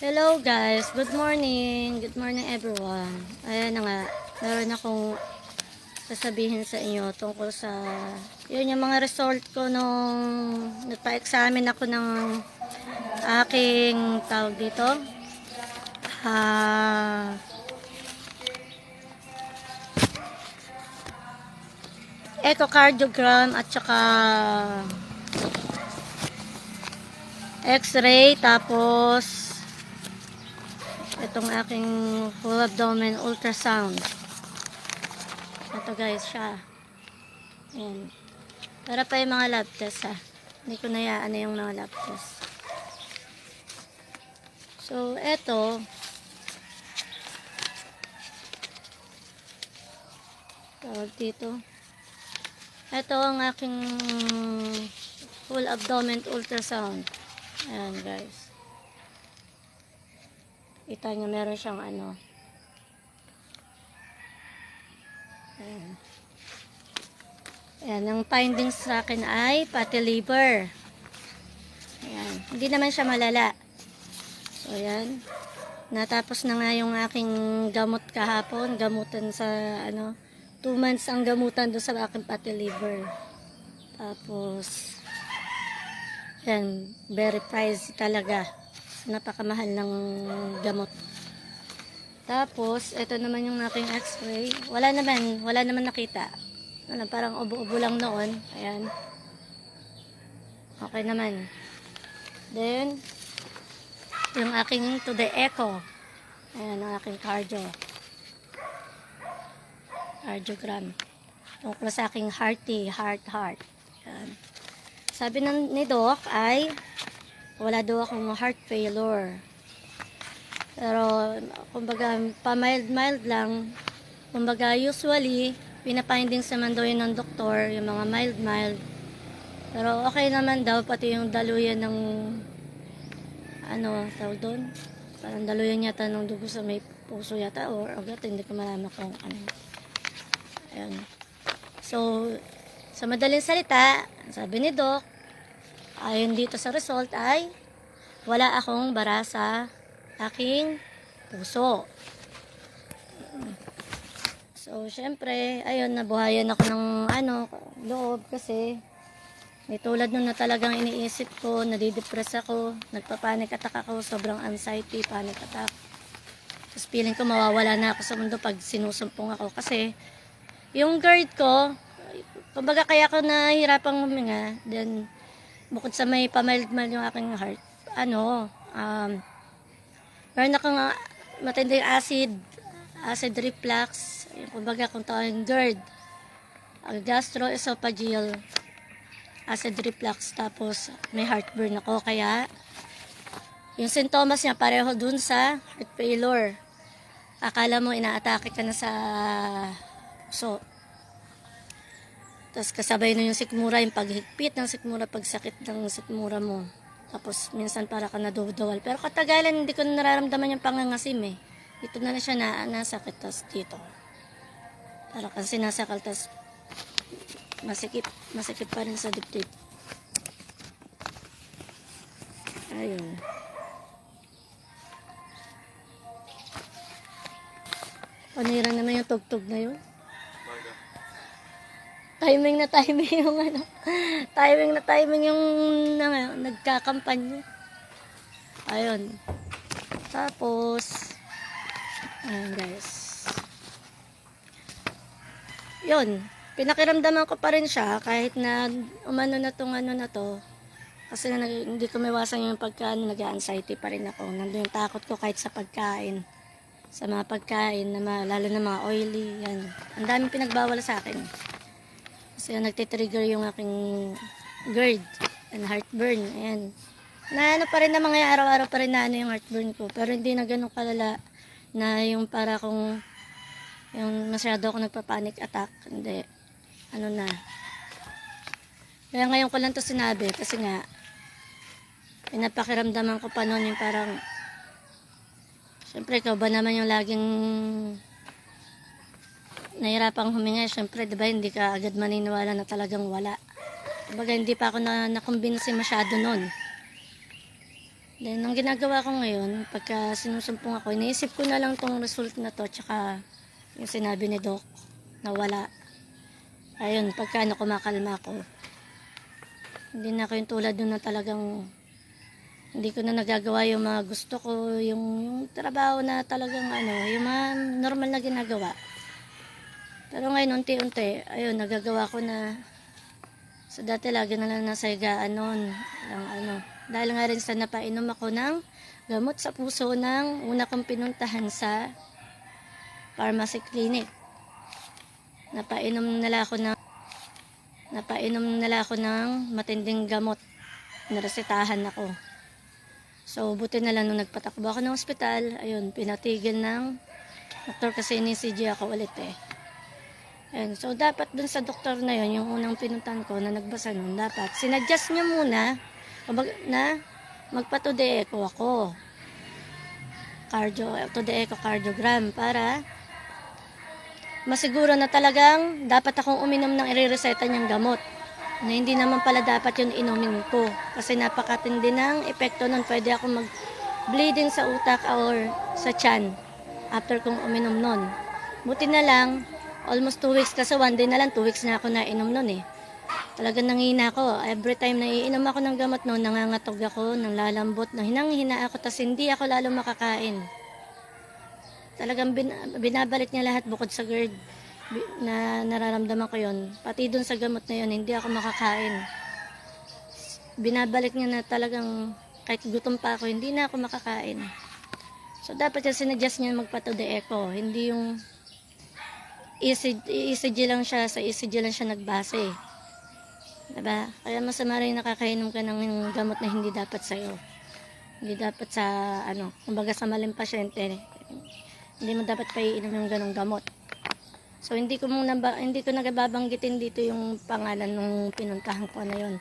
Hello guys, good morning. Good morning everyone. Ayan na nga, meron akong sasabihin sa inyo tungkol sa yun yung mga result ko nung nagpa-examine ako ng aking tawag dito. Echocardiogram at saka X-ray, tapos itong aking full abdomen ultrasound. Ito guys siya. Ayan. Para pa yung mga lab test Hindi ko na ano yung mga lab test. So, ito. Tawag dito. Ito ang aking full abdomen ultrasound. Ayan guys. Kita nyo meron siyang ano. Ayan. Ayan, ang findings sa akin ay fatty liver. Ayan. Hindi naman siya malala. So, ayan. Natapos na nga yung aking gamot kahapon. Gamutan sa, 2 months ang gamutan doon sa aking fatty liver. Tapos, ayan, very pricey talaga. Napakamahal ng gamot. Tapos, ito naman yung aking x-ray. Wala naman nakita. Parang ubo-ubo lang noon. Ayan. Okay naman. Then, yung aking to the echo. Ayan, ang aking cardiogram. Tungkol sa aking heart. Ayan. Sabi ni Doc ay wala daw akong heart failure. Pero, kumbaga, pa-mild lang. Kumbaga, usually, pinapindings naman daw yun ng doktor, yung mga mild. Pero, okay naman daw, pati yung daluyan ng, tawag doon? Parang daluyan yata ng dugo sa may puso yata, or agat, hindi ko malaman kung ano. Ayan. So, sa madaling salita, sabi ni Doc, ayon dito sa result ay wala akong bara sa aking puso. So, syempre, ayun, nabuhayan ako ng loob kasi may tulad nun na talagang iniisip ko, nadidepress ako, nagpa-panic attack ako, sobrang anxiety, panic attack. Tapos feeling ko mawawala na ako sa mundo pag sinusumpong ako kasi yung GERD ko, kumbaga kaya ako nahihirapang huminga, then bukod sa may pamild-mild yung aking heart, meron akong matinding acid reflux, kumbaga kung tawagin GERD, gastroesophageal acid reflux, tapos may heartburn ako, kaya yung sintomas niya pareho dun sa heart failure. Akala mo inaatake ka na sa puso. Tapos kasabay na yung sikmura, yung paghigpit ng sikmura, pagsakit ng sikmura mo. Tapos minsan para ka nadudawal. Pero katagalan hindi ko nararamdaman yung pangangasim eh. Dito na siya nasakit, tapos dito. Para kang sinasakal, tapos masikip pa rin sa dibdib. Ayun. Panira naman yung tugtog na yun. Timing yung timing yung nagkakampanya. Ayun. Tapos, ayun guys. Yun. Pinakiramdaman ko pa rin siya kahit na umano na tong na to. Kasi hindi ko maiwasan yung nag-anxiety pa rin ako. Nandun yung takot ko kahit sa pagkain. Sa mga pagkain, lalo na mga oily. Yan. Ang daming pinagbawal sa akin. Kasi nagtitrigger yung aking GERD and heartburn. Ayan. Pa rin na mga araw-araw pa rin na yung heartburn ko. Pero hindi na ganun kalala na yung para kung yung masyado ako nagpa-panic attack. Hindi. Kaya ngayon ko lang to sinabi kasi nga pinapakiramdaman ko pa noon yung parang syempre ikaw ba naman yung laging nahirapang huminga, syempre, diba, hindi ka agad maniniwala na talagang wala. Kumbaga, hindi pa ako nakumbinsi masyado nun. Then, ang ginagawa ko ngayon, pagka sinusumpong ako, iniisip ko na lang tong result na to, tsaka yung sinabi ni Doc, na wala. Ayun, pagka kumakalma ko. Hindi na ako yung tulad nun na talagang hindi ko na nagagawa yung mga gusto ko, yung trabaho na talagang yung mga normal na ginagawa. Pero ngayon, unti-unti, ayun, nagagawa ko na. So, dati lagi na lang nasa higaan noon. Dahil nga rin sa napainom ako ng gamot sa puso ng una kong pinuntahan sa pharmacy clinic. Napainom nila ako ng matinding gamot. Naresetahan ako. So, buti na lang nung nagpatakbo ako ng ospital, ayun, pinatigil ng doktor kasi ini-CG ako ulit eh. Ayun, so, dapat dun sa doktor na yun, yung unang pinuntahan ko na nagbasa nun, dapat sinadjust niya muna na magpa-to the echo ako. To the echocardiogram para masiguro na talagang dapat akong uminom ng irereseta niyang gamot. Na hindi naman pala dapat yun inumin ko. Kasi napakatindi ng epekto nun. Pwede ako mag-bleeding sa utak or sa tiyan after kong uminom nun. Buti na lang, almost 2 weeks kasi one day na lang 2 weeks na ako nainom nun eh. Talagang nangihina ako. Every time na iinom ako ng gamot noon, nangangatog ako, nanglalambot, hinang-hina ako, tas hindi ako lalo makakain. Talagang binabalik niya lahat bukod sa GERD na nararamdaman ko yun. Pati dun sa gamot na yun, hindi ako makakain. Binabalik niya na talagang kahit gutom pa ako, hindi na ako makakain. So, dapat yung sinadjust niya magpa-to the echo. Hindi yung ECG lang siya, sa ECG lang siya nagbase. Diba? Kaya masama rin nakakainom ka ng gamot na hindi dapat sa'yo. Hindi dapat sa, kumbaga sa maling pasyente, hindi mo dapat paiinom yung ganong gamot. So, hindi ko nagababanggitin dito yung pangalan nung pinuntahan ko na yun.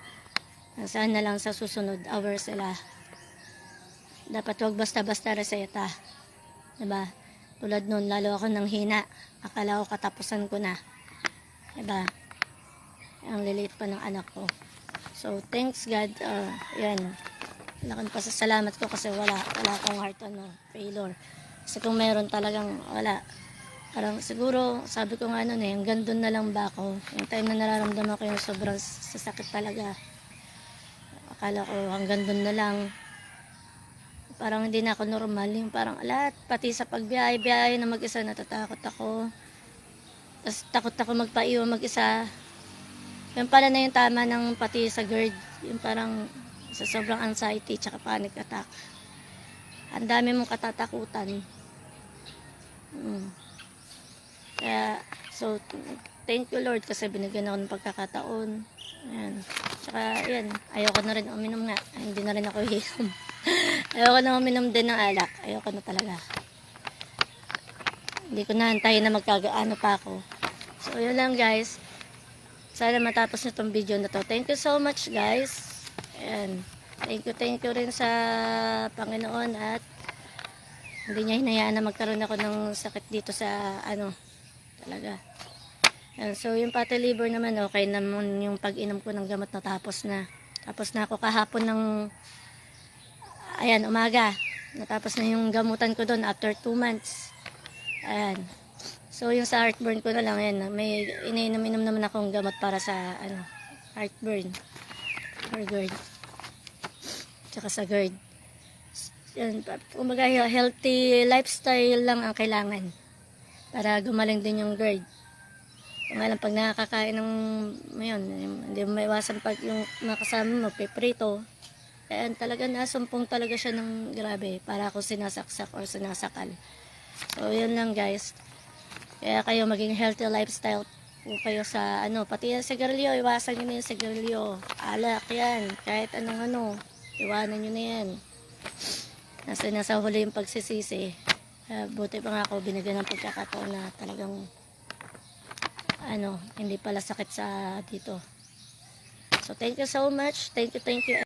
Saan na lang sa susunod, aware sila. Dapat wag basta-basta reseta. Diba? Tulad nun, lalo ako nang hina. Akala ko katapusan ko na. Diba? Ang liliit pa ng anak ko. So, thanks God. Yan. Laking pasasalamat ko kasi wala akong heart failure. Kasi kung meron talagang wala. Parang siguro, sabi ko nga nun hanggang doon na lang ba ako. Yung time na nararamdaman ko yung sobrang sasakit talaga. Akala ko hanggang doon na lang. Parang hindi na ako normal. Yung parang lahat, pati sa pagbiyahe na mag-isa, natatakot ako. Tapos takot ako magpaiwan mag-isa. Yung pala na yung tama ng pati sa GERD. Yung parang sa sobrang anxiety tsaka panic attack. Ang dami mong katatakutan. Kaya, so, thank you Lord kasi binigyan ako ng pagkakataon. Ayan. Tsaka, yan, ayoko na rin uminom nga. Hindi na rin ako iinom. Ayoko na uminom din ng alak. Ayoko na talaga. Hindi ko na hantayin na magkagaano pa ako. So, yun lang guys. Sana matapos na itong video na to. Thank you so much guys. Ayan. Thank you rin sa Panginoon at hindi niya hinayaan na magkaroon ako ng sakit dito sa talaga. Ayan. So yung fatty liver naman okay naman yung pag-inom ko ng gamot na tapos na. Tapos na ako kahapon ng umaga. Natapos na yung gamutan ko doon after 2 months. Ayan. So, yung sa heartburn ko na lang, may ininom naman akong gamot para sa, heartburn. Or GERD. Tsaka sa GERD. Yan, kumbaga, healthy lifestyle lang ang kailangan. Para gumaling din yung GERD. Kung alam, pag nakakain ng, hindi mo maiwasan pag yung makasama mo, piprito. Ayan, talaga nasumpong talaga siya ng grabe. Para ako sinasaksak or sinasakal. So, yun lang guys. Kaya kayo maging healthy lifestyle po kayo sa pati yung sigarilyo, iwasan nyo na yung sigarilyo. Alak yan, kahit anong iwanan nyo na yan. Nasa huli yung pagsisisi. Buti pa nga ako binigyan ng pagkakataon na talagang hindi pala sakit sa dito. So thank you so much. Thank you.